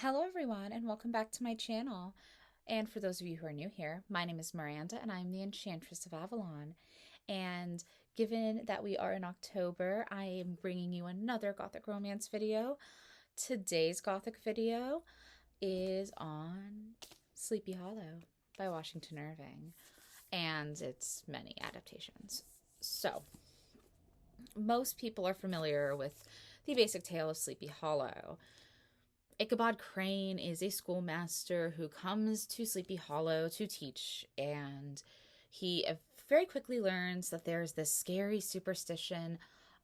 Hello, everyone, and welcome back to my channel. And for those of you who are new here, my name is Miranda, and I'm the Enchantress of Avalon. And given that we are in October, I am bringing you another Gothic romance video. Today's Gothic video is on Sleepy Hollow by Washington Irving and its many adaptations. So, most people are familiar with the basic tale of Sleepy Hollow. Ichabod Crane is a schoolmaster who comes to Sleepy Hollow to teach, and he very quickly learns that there's this scary superstition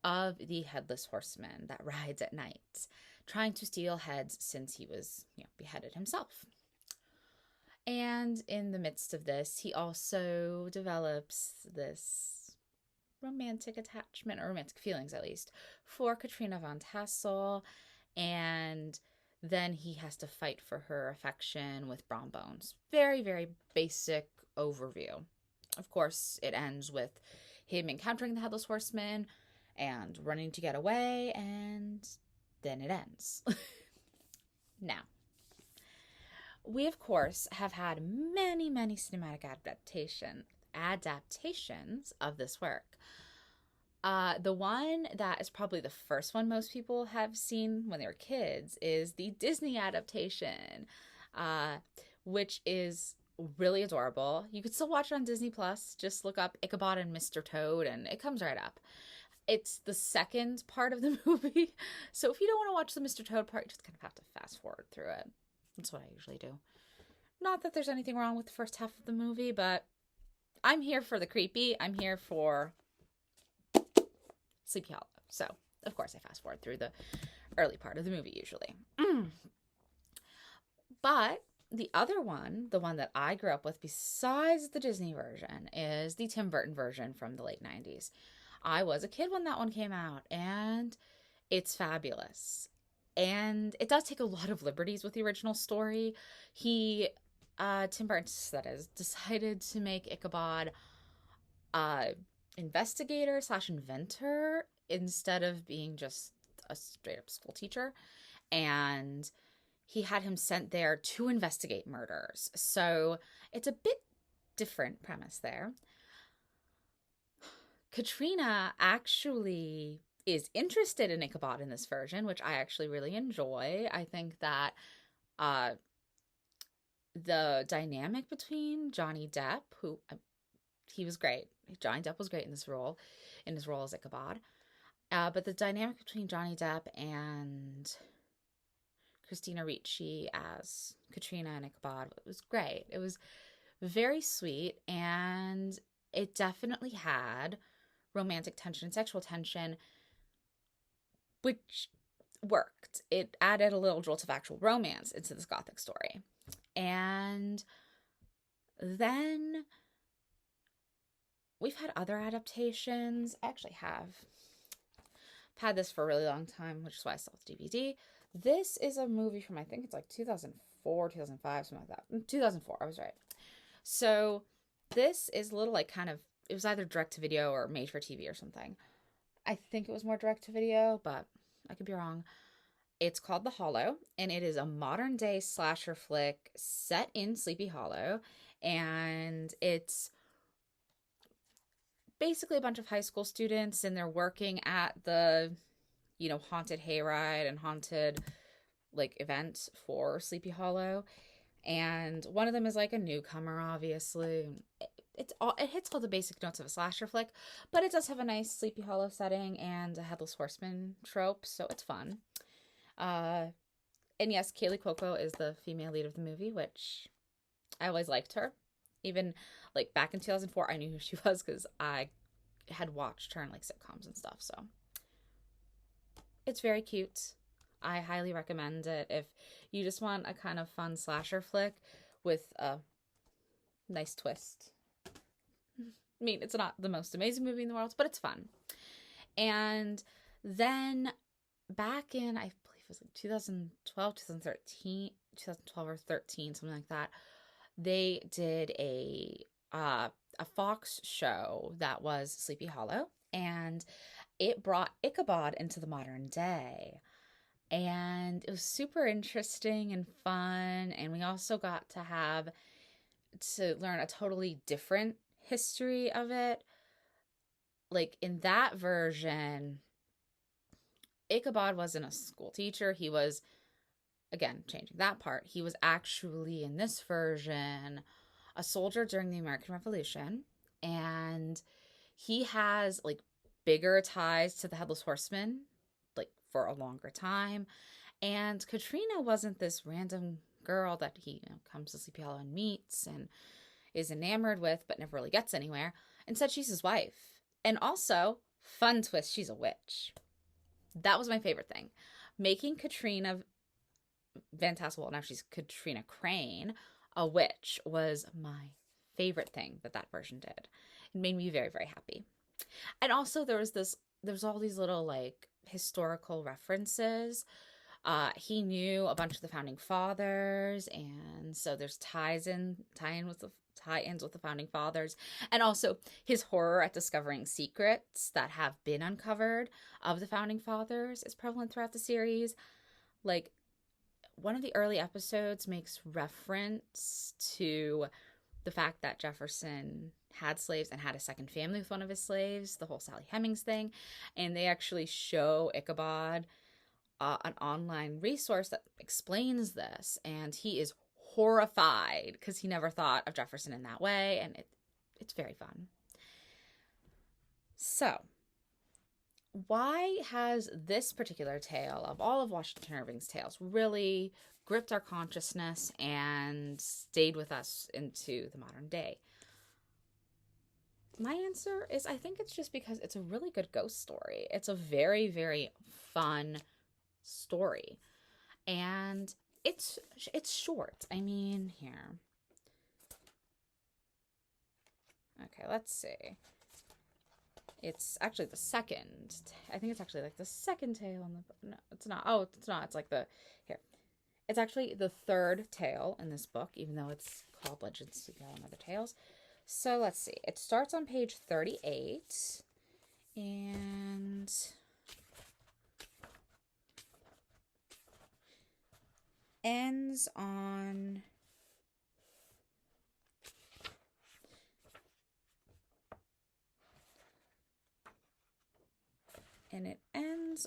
of the headless horseman that rides at night, trying to steal heads since he was, beheaded himself. And in the midst of this, he also develops this romantic attachment, or romantic feelings at least, for Katrina von Tassel, and then he has to fight for her affection with Brom Bones. Very, very basic overview. Of course, it ends with him encountering the Headless Horseman and running to get away, and then it ends. Now, we of course have had many, many cinematic adaptations of this work. The one that is probably the first one most people have seen when they were kids is the Disney adaptation, which is really adorable. You could still watch it on Disney Plus. Just look up Ichabod and Mr. Toad, and it comes right up. It's the second part of the movie, so if you don't want to watch the Mr. Toad part, you just kind of have to fast forward through it. That's what I usually do. Not that there's anything wrong with the first half of the movie, but I'm here for the creepy. I'm here for Sleepy Hollow. So, of course, I fast forward through the early part of the movie usually. But the other one, the one that I grew up with besides the Disney version, is the Tim Burton version from the late 90s. I was a kid when that one came out, and it's fabulous. And it does take a lot of liberties with the original story. Tim Burton, that is, decided to make Ichabod investigator slash inventor instead of being just a straight up school teacher, and he had him sent there to investigate murders. So it's a bit different premise there. Katrina actually is interested in Ichabod in this version, which I actually really enjoy. I think that the dynamic between Johnny Depp, who he was great. Johnny Depp was great in his role as Ichabod. But the dynamic between Johnny Depp and Christina Ricci as Katrina and Ichabod was great. It was very sweet, and it definitely had romantic tension, sexual tension, which worked. It added a little jolt of actual romance into this Gothic story. And then we've had other adaptations. I actually have had this for a really long time, which is why I saw the DVD. This is a movie from, I think it's like 2004, 2005, something like that. 2004, I was right. So this is a little like kind of, it was either direct to video or made for TV or something. I think it was more direct to video, but I could be wrong. It's called The Hollow, and it is a modern day slasher flick set in Sleepy Hollow, and it's basically a bunch of high school students, and they're working at the, haunted hayride and haunted like event for Sleepy Hollow. And one of them is like a newcomer, obviously. It hits all the basic notes of a slasher flick, but it does have a nice Sleepy Hollow setting and a headless horseman trope, so it's fun. And yes, Kaylee Cuoco is the female lead of the movie, which I always liked her. Even like back in 2004, I knew who she was because I had watched her in like sitcoms and stuff. So it's very cute. I highly recommend it if you just want a kind of fun slasher flick with a nice twist. I mean, it's not the most amazing movie in the world, but it's fun. And then back in, I believe it was like 2012, 2013, 2012 or 13, something like that, they did a Fox show that was Sleepy Hollow, and it brought Ichabod into the modern day. And it was super interesting and fun. And we also got to learn a totally different history of it. Like in that version, Ichabod wasn't a school teacher. He was, again, changing that part, he was actually in this version a soldier during the American Revolution. And he has like bigger ties to the Headless Horseman, like for a longer time. And Katrina wasn't this random girl that he comes to Sleepy Hollow and meets and is enamored with, but never really gets anywhere. Instead, she's his wife. And also, fun twist, she's a witch. That was my favorite thing. Making Katrina Van Tassel, now she's Katrina Crane, a witch, was my favorite thing that version did. It made me very, very happy. And also there's all these little like historical references. He knew a bunch of the founding fathers, and so there's tie-ins with the founding fathers, and also his horror at discovering secrets that have been uncovered of the founding fathers is prevalent throughout the series. Like, one of the early episodes makes reference to the fact that Jefferson had slaves and had a second family with one of his slaves, the whole Sally Hemings thing, and they actually show Ichabod an online resource that explains this, and he is horrified because he never thought of Jefferson in that way, and it's very fun. So, why has this particular tale of all of Washington Irving's tales really gripped our consciousness and stayed with us into the modern day? My answer is I think it's just because it's a really good ghost story. It's a very, very fun story. And it's short. I mean, here. Okay, let's see. It's actually the second. I think it's actually like the second tale in the book. No, it's not. Oh, it's not. It's like here. It's actually the third tale in this book, even though it's called Legends of Sleepy Hollow and Other Tales. So let's see. It starts on page 38 and ends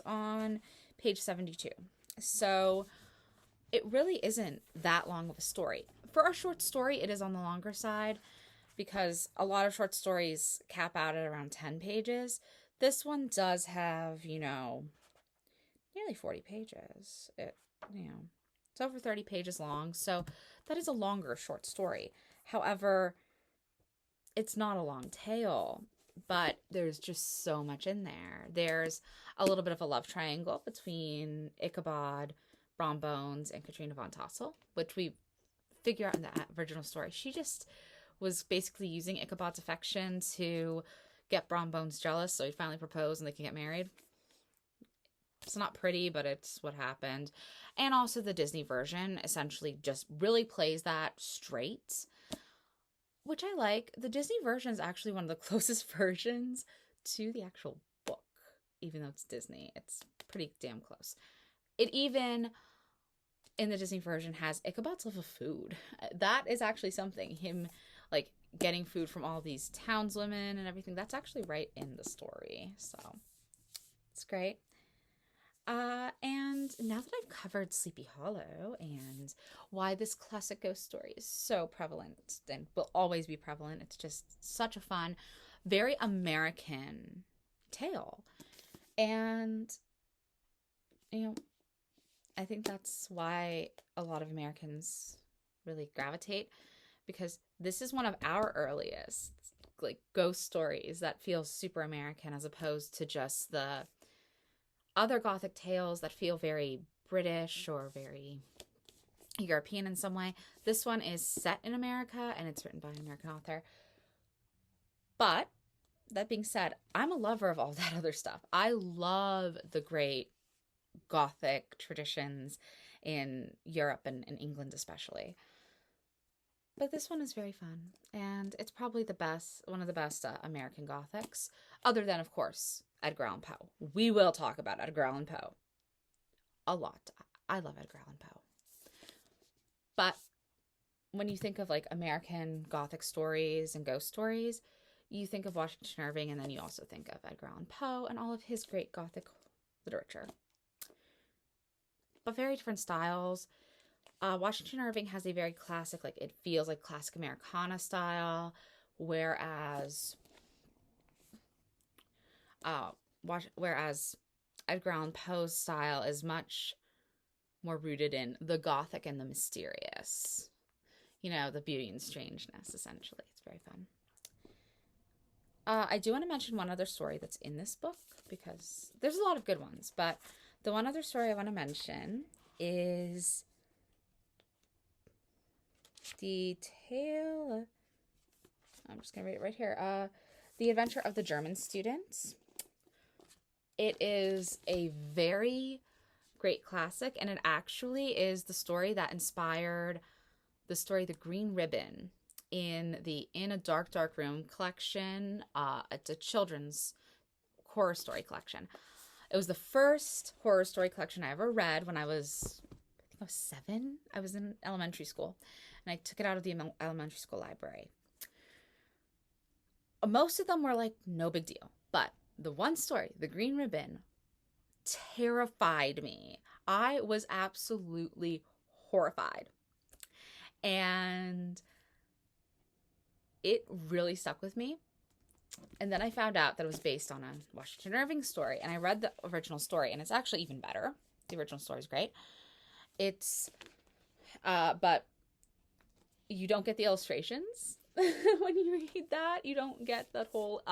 on page 72. So it really isn't that long of a story. For a short story, it is on the longer side because a lot of short stories cap out at around 10 pages. This one does have, nearly 40 pages. It's over 30 pages long, so that is a longer short story. However, it's not a long tale, but there's just so much in there. There's a little bit of a love triangle between Ichabod, Brom Bones, and Katrina Van Tassel, which we figure out in the original story. She just was basically using Ichabod's affection to get Brom Bones jealous, so he'd finally propose and they can get married. It's not pretty, but it's what happened. And also the Disney version essentially just really plays that straight, which I like. The Disney version is actually one of the closest versions to the actual book, even though it's Disney. It's pretty damn close. It even, in the Disney version, has Ichabod's love of food. That is actually something. Him, like, getting food from all these townswomen and everything. That's actually right in the story. So, it's great. And now that I've covered Sleepy Hollow and why this classic ghost story is so prevalent and will always be prevalent, it's just such a fun, very American tale. And, I think that's why a lot of Americans really gravitate, because this is one of our earliest, like, ghost stories that feels super American as opposed to just the other Gothic tales that feel very British or very European in some way. This one is set in America and it's written by an American author. But that being said, I'm a lover of all that other stuff. I love the great Gothic traditions in Europe and in England especially. But this one is very fun, and it's probably one of the best American Gothics, other than, of course, Edgar Allan Poe. We will talk about Edgar Allan Poe a lot. I love Edgar Allan Poe. But when you think of like American Gothic stories and ghost stories, you think of Washington Irving, and then you also think of Edgar Allan Poe and all of his great Gothic literature. But very different styles. Washington Irving has a very classic, like it feels like classic Americana style, whereas whereas Edgar Allan Poe's style is much more rooted in the Gothic and the mysterious. You know, the beauty and strangeness, essentially. It's very fun. I do want to mention one other story that's in this book, because there's a lot of good ones, but the one other story I want to mention is the tale. I'm just going to read it right here. The Adventure of the German Students. It is a very great classic, and it actually is the story that inspired the story The Green Ribbon in the In a Dark, Dark Room collection. It's a children's horror story collection. It was the first horror story collection I ever read when I was 7. I was in elementary school, and I took it out of the elementary school library. Most of them were like, no big deal. But the one story, The Green Ribbon, terrified me. I was absolutely horrified. And it really stuck with me. And then I found out that it was based on a Washington Irving story. And I read the original story, and it's actually even better. The original story is great. It's, but you don't get the illustrations when you read that. You don't get that whole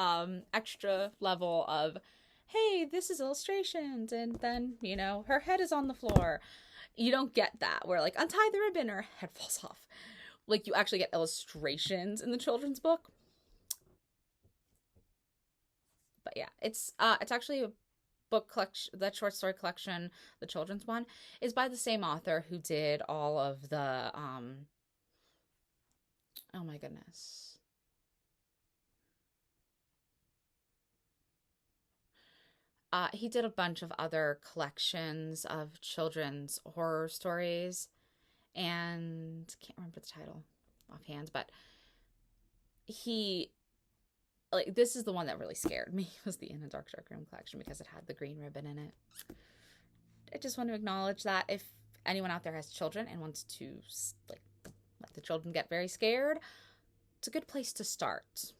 extra level of, hey, this is illustrations, and then, you know, her head is on the floor. You don't get that, where like, untie the ribbon, her head falls off. Like, you actually get illustrations in the children's book. But yeah, it's actually a book collection. That short story collection, the children's one, is by the same author who did all of the oh my goodness. He did a bunch of other collections of children's horror stories, and can't remember the title offhand, but he, like, this is the one that really scared me, was the In a Dark, Dark Room collection, because it had the green ribbon in it. I just want to acknowledge that if anyone out there has children and wants to, like, let the children get very scared, it's a good place to start.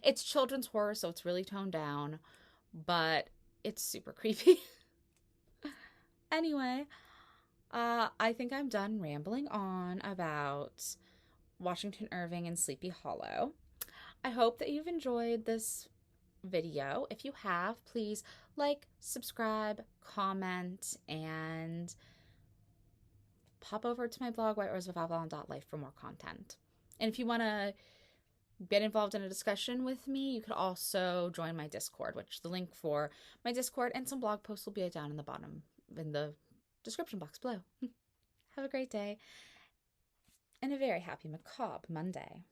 It's children's horror, so it's really toned down, but it's super creepy. Anyway, I think I'm done rambling on about Washington Irving and Sleepy Hollow. I hope that you've enjoyed this video. If you have, please like, subscribe, comment, and pop over to my blog, whiteroseofavalon.life, for more content. And if you want to get involved in a discussion with me, you could also join my Discord, which the link for my Discord and some blog posts will be down in the bottom, in the description box below. Have a great day, and a very happy macabre Monday.